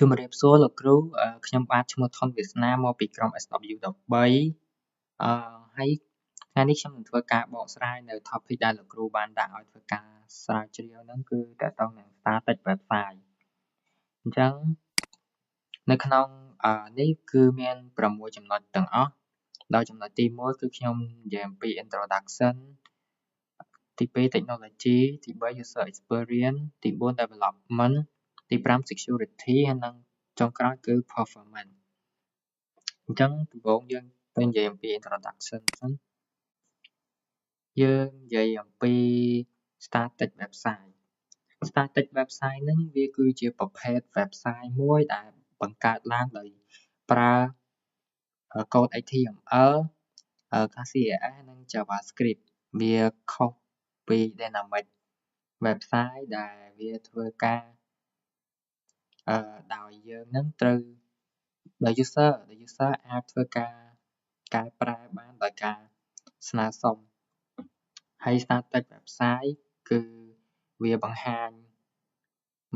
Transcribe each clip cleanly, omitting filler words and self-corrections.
ជំរាបសួរលោកគ្រូខ្ញុំបាទឈ្មោះថនវាសនាមកពីក្រុម SW13 ហើយថ្ងៃនេះខ្ញុំនឹងធ្វើការបកស្រាយនៅ topic ដែលលោកគ្រូបានដាក់ឲ្យធ្វើការស្រាវជ្រាវហ្នឹងគឺតកតងនឹង static website អញ្ចឹងនៅក្នុងនេះគឺមាន6ចំណុចទាំងអស់ដោយចំណុចទី1គឺខ្ញុំនិយាយអំពី introduction ទី2 technology ទី3 user experience ទី4 development ទី5 security ហើយនិងចុងក្រោយគឺ performance អញ្ចឹងដំបូងយើងទៅនិយាយអំពី introduction សិនយើងនិយាយអំពី static website ហ្នឹងវាគឺជាប្រភេទ website មួយដែលបង្កើតឡើងដោយប្រើកូដ HTML CSS និង JavaScript វាខុសពី dynamic website ដែលវាធ្វើការដោយយើងនឹងត្រូវដោយ user អាចធ្វើការកែប្រែបានដោយការស្នើសុំហើយ static website គឺវាបង្ហាញ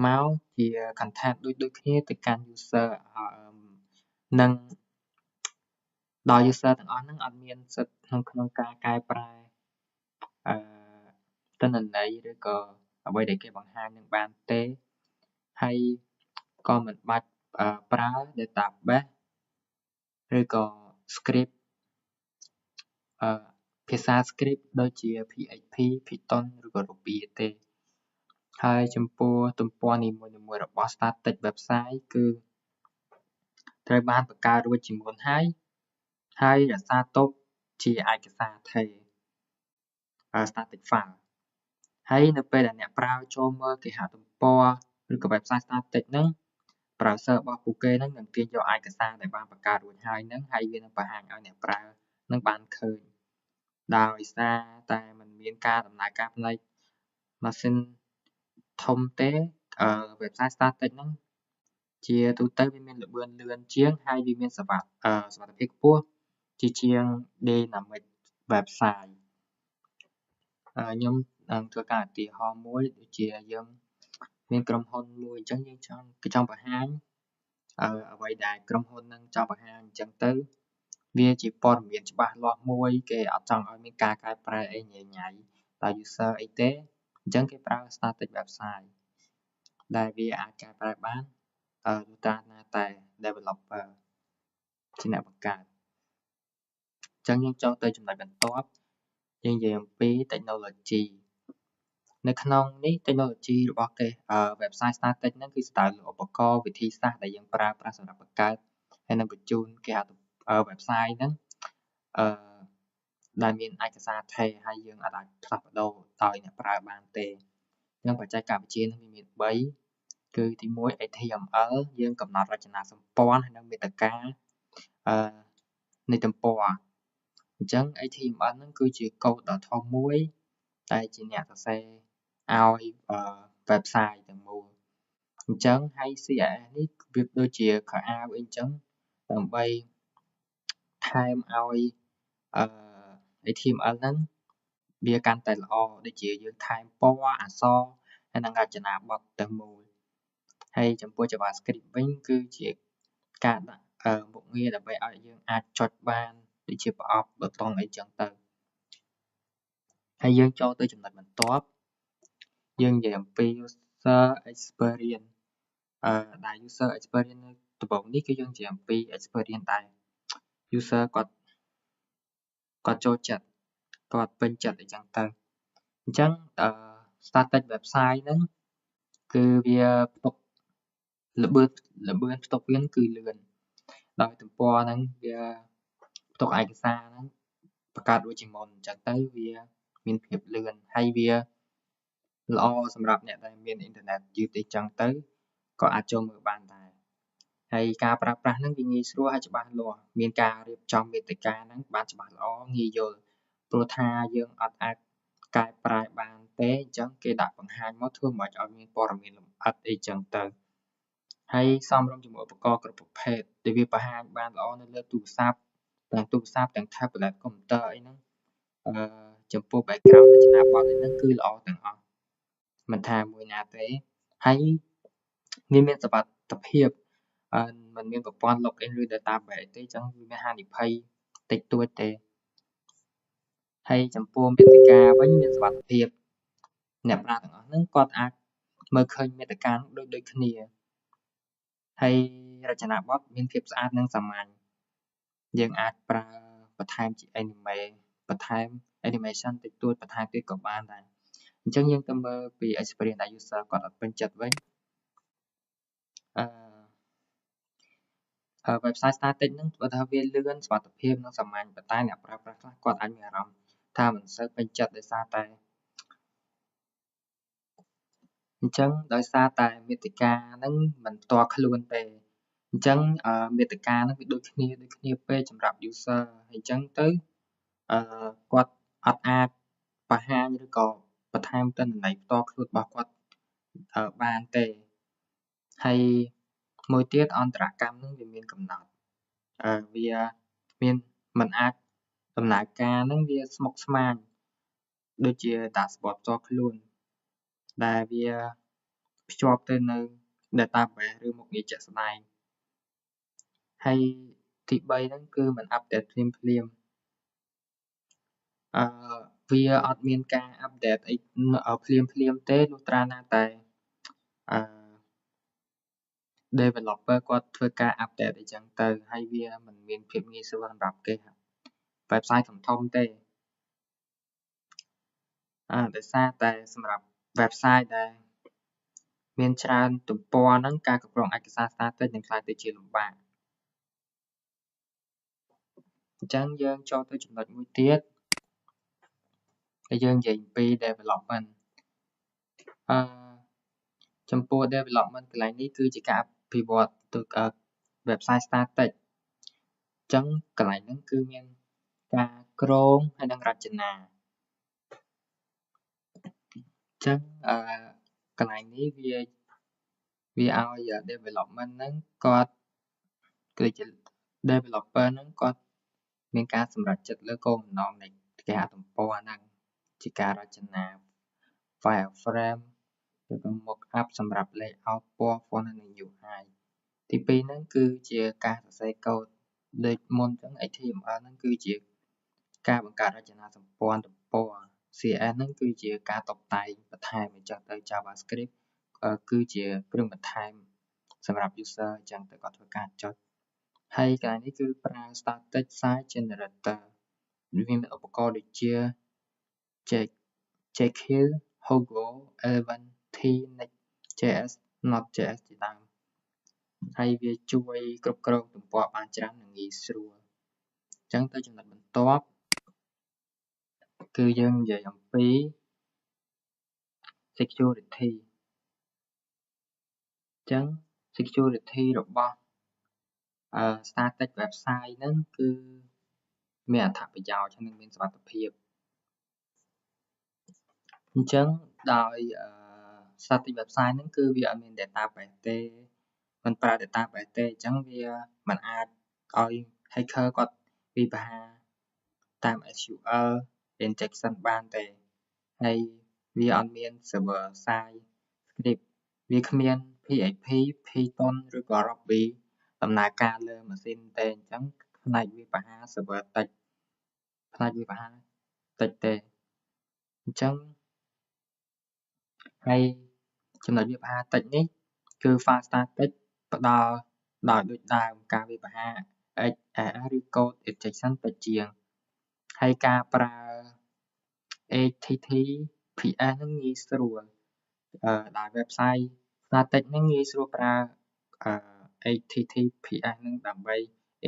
មកជា content ដូចគ្នាទៅកាន់ user និងដោយ user ទាំងអស់ហ្នឹងអត់មានសិទ្ធិក្នុងការកែប្រែទិន្នន័យឬក៏អ្វីដែលគេបង្ហាញនឹងបានទេហើយក៏មិនបាច់ប្រើ database ឬក៏ script ភាសា script ដូចជា PHP Python ឬក៏ Ruby ទេហើយចំពោះទំព័រនីមួយៗរបស់ static website គឺត្រូវបានបង្កើតរួចជាមុនហើយរក្សាទុកជាឯកសារថេរ static file ហើយនៅពេលដែលអ្នកប្រើចូលមើលគេហទំព័រឬក៏ website static ហ្នឹង browser របស់ពួកគេហ្នឹងនឹងទាញយកឯកសារដែលបានបង្កើតរួចហើយហ្នឹងហើយវានឹងបង្ហាញឲ្យអ្នកប្រើនឹងបានឃើញដោយសារតែมันមានការដំណើរការផ្នែកម៉ាស៊ីនធំទេwebsite static ហ្នឹងជាទូទៅវាមានល្បឿនលឿនជាងហើយវាមានសុវត្ថិភាពខ្ពស់ជាជាង dynamic website ខ្ញុំនឹងធ្វើការឧទាហរណ៍មួយដូចជាយើងមានក្រុមហ៊ុនមួយអញ្ចឹងយើងចង់បង្ហាញអ្វីដែលក្រុមហ៊ុននឹងចង់បង្ហាញអញ្ចឹងទៅវាជាព័ត៌មានច្បាស់លាស់មួយគេអត់ចង់ឲ្យមានការកែប្រែអីញ៉ៃញ៉ៃដោយ user អីទេអញ្ចឹងគេប្រើ static website ដែលវាអាចកែប្រែបានតាមណាតែ developer ជាអ្នកបង្កើតអញ្ចឹងយើងចូលទៅចំណុចបន្ទាប់យើងនិយាយអំពី technology នៅក្នុងនេះ technology របស់គេwebsite static ហ្នឹងគឺស្តើលើឧបករណ៍វិធីសាស្ត្រដែលយើងប្រើប្រាស់សម្រាប់បង្កើតហើយនឹងបញ្ជូនគេហៅwebsite ហ្នឹងដែលមានឯកសារថេរហើយយើងអាចផ្លាស់ប្ដូរដោយអ្នកប្រើបានទេអញ្ចឹងបច្ចេកវិទ្យានេះវាមាន3គឺទី1 HTML យើងកំណត់រចនាសម្ព័ន្ធហើយនឹងមាតិកានៃទំព័រអញ្ចឹង HTML ហ្នឹងគឺជាកូដដ៏ធំមួយដែលជាអ្នកសរសេរឲ្យwebsite ទាំងមូលអញ្ចឹងហើយ CSS នេះវាដូចជាខោអាវអីអញ្ចឹងដើម្បីថែមឲ្យHTML ហ្នឹងវាកាន់តែល្អដូចជាយើងថែមពណ៌អក្សរហើយនឹងរចនាបថទាំងមូលហើយចំពោះ JavaScript វិញគឺជាការដាក់មុខងារដើម្បីឲ្យយើងអាចចុចបានដូចជាប្រអប់ប៊ូតុងអីចឹងទៅហើយយើងចូលទៅចំណុចបន្ទាប់យើងនិយាយអំពី user experience ដែល user experience នៅដំបូងនេះគឺយើងនិយាយអំពី experience ដែល user គាត់ចូលចិត្តគាត់ពេញចិត្តអីចឹងទៅអញ្ចឹងstatic website ហ្នឹងគឺវាផ្ទុកល្បឿនផ្ទុកវាគឺលឿនដោយទំព័រហ្នឹងវាផ្ទុកឯកសារហ្នឹងបង្កើតរួចជាមុនអញ្ចឹងទៅវាមានភាពលឿនហើយវាល្អសម្រាប់អ្នកដែលមានអ៊ីនធឺណិតយឺតអីចឹងទៅក៏អាចចូលមើលបានដែរហើយការប្រើប្រាស់ហ្នឹងវាងាយស្រួលហើយច្បាស់លាស់មានការរៀបចំមាតិកាហ្នឹងបានច្បាស់ល្អងាយយល់ព្រោះថាយើងអត់អាចកែប្រែបានទេអញ្ចឹងគេដាក់បង្ហាញមកធ្វើមិនឲ្យមានព័ត៌មានលម្អិតអីចឹងទៅហើយសមរម្យជាមួយឧបករណ៍គ្រប់ប្រភេទដែលវាបង្ហាញបានល្អនៅលើទូរស័ព្ទទាំង tablet កុំព្យូទ័រអីហ្នឹងចំពោះ background រចនាបថអីហ្នឹងគឺល្អទាំងអស់មិនថាមួយណាទេហើយវាមានសុវត្ថិភាព mìnhមានប្រព័ន្ធ login ឬ database ទេអញ្ចឹងវាមានហានិភ័យតិចតួចទេហើយចំពោះមាតិកាវិញមានសុវត្ថិភាពអ្នកប្រើទាំងអស់ហ្នឹងគាត់អាចមើលឃើញមាតិកាដូចគ្នាហើយរចនាបថមានភាពស្អាតនិងសាមញ្ញយើងអាចប្រើបន្ថែមជា បន្ថែម animation តិចតួចបន្ថែមទៀតក៏បានដែរអញ្ចឹងយើងទៅមើលពី experience ដែល user គាត់អត់ពេញចិត្តវិញwebsite static ហ្នឹងបើថាវាលឿនសុវត្ថិភាពនិងសាមញ្ញប៉ុន្តែអ្នកប្រើប្រាស់ខ្លះគាត់អាចមានអារម្មណ៍ថាមិនសូវពេញចិត្តដោយសារតែមាតិកាហ្នឹងមិនផ្ទាល់ខ្លួនទេអញ្ចឹងមាតិកាហ្នឹងវាដូចគ្នាពេកសម្រាប់ user ហើយអញ្ចឹងទៅគាត់អត់អាចបង្ហាញឬក៏បន្ថែមទិន្នន័យផ្ទាល់ខ្លួនរបស់គាត់បានទេហើយមួយទៀតអន្តរកម្មហ្នឹងវាមានកំណត់វាមានមិនអាចដំណើរការហ្នឹងវាស្មុគស្មាញដូចជា dashboard ផ្ទាល់ខ្លួនដែលវាភ្ជាប់ទៅនៅ database ឬមុខងារជាក់ស្ដែងហើយទី3ហ្នឹងគឺมันអាប់ដេតភ្លាមវាអត់មានការអាប់ដេតអីភ្លាមទេលុះត្រាណាតែdeveloper គាត់ធ្វើការអាប់ដេតអីចឹងទៅហើយវាមិនមានភាពងាយស្រួលសម្រាប់គេ website ធំទេដោយសារតែសម្រាប់ website ដែលមានច្រើនទំព័រហ្នឹងការគ្រប់គ្រងឯកសារ static នឹងក្លាយទៅជាលំបាកអញ្ចឹងយើងចូលទៅចំណុចមួយទៀតហើយយើងនិយាយពី development ចំពោះ development កន្លែងនេះគឺជាការអភិវឌ្ឍទៅwebsite static អញ្ចឹងកន្លែងហ្នឹងគឺមានការគ្រោងហើយនិងរចនាអញ្ចឹងកន្លែងនេះវាឲ្យ development ហ្នឹងគាត់គឺជា developer ហ្នឹងគាត់មានការសម្រេចចិត្តលើគោលបំណងនៃគេហទំព័រហ្នឹងជាការរចនា wireframe ឬក៏ mock-up សម្រាប់ layout ពណ៌ font និង UI ទី2ហ្នឹងគឺជាការសរសេរកូដដូចមុនអញ្ចឹង HTML ហ្នឹងគឺជាការបង្កើតរចនាសម្ព័ន្ធទំព័រ CSS ហ្នឹងគឺជាការតុបតែងបន្ថែមអញ្ចឹងទៅ JavaScript គឺជាគ្រឿងបន្ថែមសម្រាប់ user អញ្ចឹងទៅគាត់ធ្វើការចុចហើយកន្លែងនេះគឺប្រើ static site generator វាមានឧបករណ៍ដូចជា Jekyll, Hugo, Eleven, T, Next.js, Node.js ជាដើមហើយវាជួយគ្រប់គ្រងទំព័របានច្រើននិងងាយស្រួលអញ្ចឹងទៅចំណុចបន្ទាប់គឺយើងនិយាយអំពី security អញ្ចឹង security របស់ static website ហ្នឹងគឺមានអត្ថប្រយោជន៍និងមានសុវត្ថិភាពអញ្ចឹងដោយ static website ហ្នឹងគឺវាអត់មាន database ទេមិនប្រើ database ទេអញ្ចឹងវាមិនអាចឲ្យ hacker គាត់វាយប្រហារតាម SQL injection បានទេហើយវាអត់មាន server side script វាគ្មាន PHP Python ឬក៏ Ruby ដំណើរការលើម៉ាស៊ីនទេអញ្ចឹងផ្នែកវាយប្រហារ server តិចទេអញ្ចឹងហើយចំណុចវាយប្រហារតិចនេះគឺ file static ផ្ដល់ដោយដូចដើមការវាយប្រហារ XSS ឬ code injection តិចជាងហើយការប្រើ HTTPS ហ្នឹងងាយស្រួលដោយ website static ហ្នឹងងាយស្រួលប្រើ HTTPS ហ្នឹងដើម្បី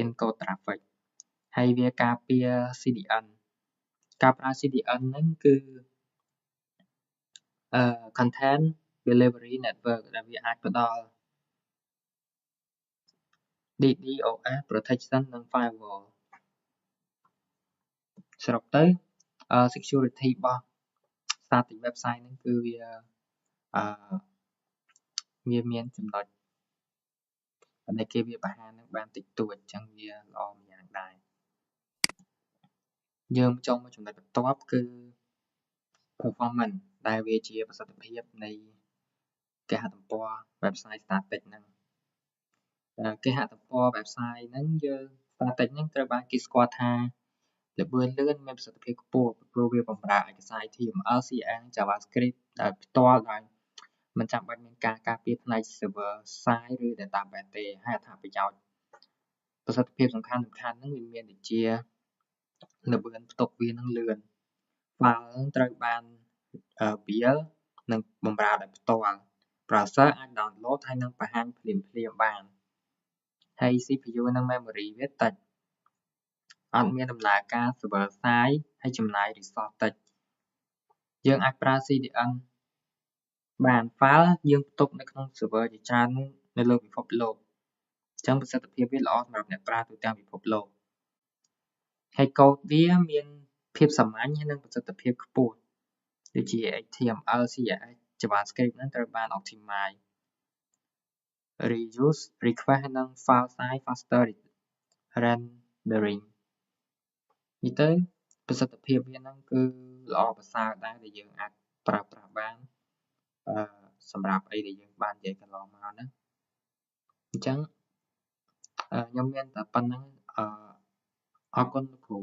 encode traffic ហើយវាការពារ CDN ការប្រើ CDN ហ្នឹងគឺcontent delivery network ដែលវាអាចផ្ដល់ DDoS protection និង firewall សរុបទៅ security របស់ static website ហ្នឹងគឺវាមានចំណុចដែលគេវាយប្រហារនឹងបានតិចតួចអញ្ចឹងវាល្អម្យ៉ាងដែរយើងចូលមកចំណុចបន្ទាប់គឺ performance ដែលវាជាប្រសិទ្ធភាពនៃគេហទំព័រ website static ហ្នឹង គេហទំព័រ website ហ្នឹងយើង static ហ្នឹងត្រូវបានគេស្គាល់ថាល្បឿនលឿនមានប្រសិទ្ធភាពខ្ពស់ព្រោះវាបម្រើឯកសារ HTML CSS JavaScript ដោយផ្ទាល់ដោយមិនចាំបាច់មានការការពារផ្នែក server side ឬ database ទេហើយអត្ថប្រយោជន៍ប្រសិទ្ធភាពសំខាន់ៗហ្នឹងវាមានដូចជាល្បឿនផ្ទុកវានឹងលឿន file ត្រូវបានbuild និងបម្រើដោយផ្ទាល់ browser អាច download ហើយនឹងបង្ហាញភ្លាមៗបានហើយ CPU និង memory វាតិចអត់មានដំណើរការ server side ហើយចំណាយ resource តិចយើងអាចប្រើ CDN បាន file យើងផ្ទុកនៅក្នុង server ជាច្រើននៅលើពិភពលោកអញ្ចឹងប្រសិទ្ធភាពវាល្អសម្រាប់អ្នកប្រើទូទាំងពិភពលោកហើយ code វាមានភាពសាមញ្ញហើយនិងប្រសិទ្ធភាពខ្ពស់ដូចជា HTML CSS JavaScript ហ្នឹងត្រូវបាន optimize reuse request និង file size faster rendering និយាយទៅប្រសិទ្ធភាពវាហ្នឹងគឺល្អប្រសើរដែរដែលយើងអាចប្រើប្រាស់បានសម្រាប់អីដែលយើងបាននិយាយកន្លងមកហ្នឹងអញ្ចឹងខ្ញុំមានតែប៉ុណ្្នឹងអរគុណលោកគ្រូ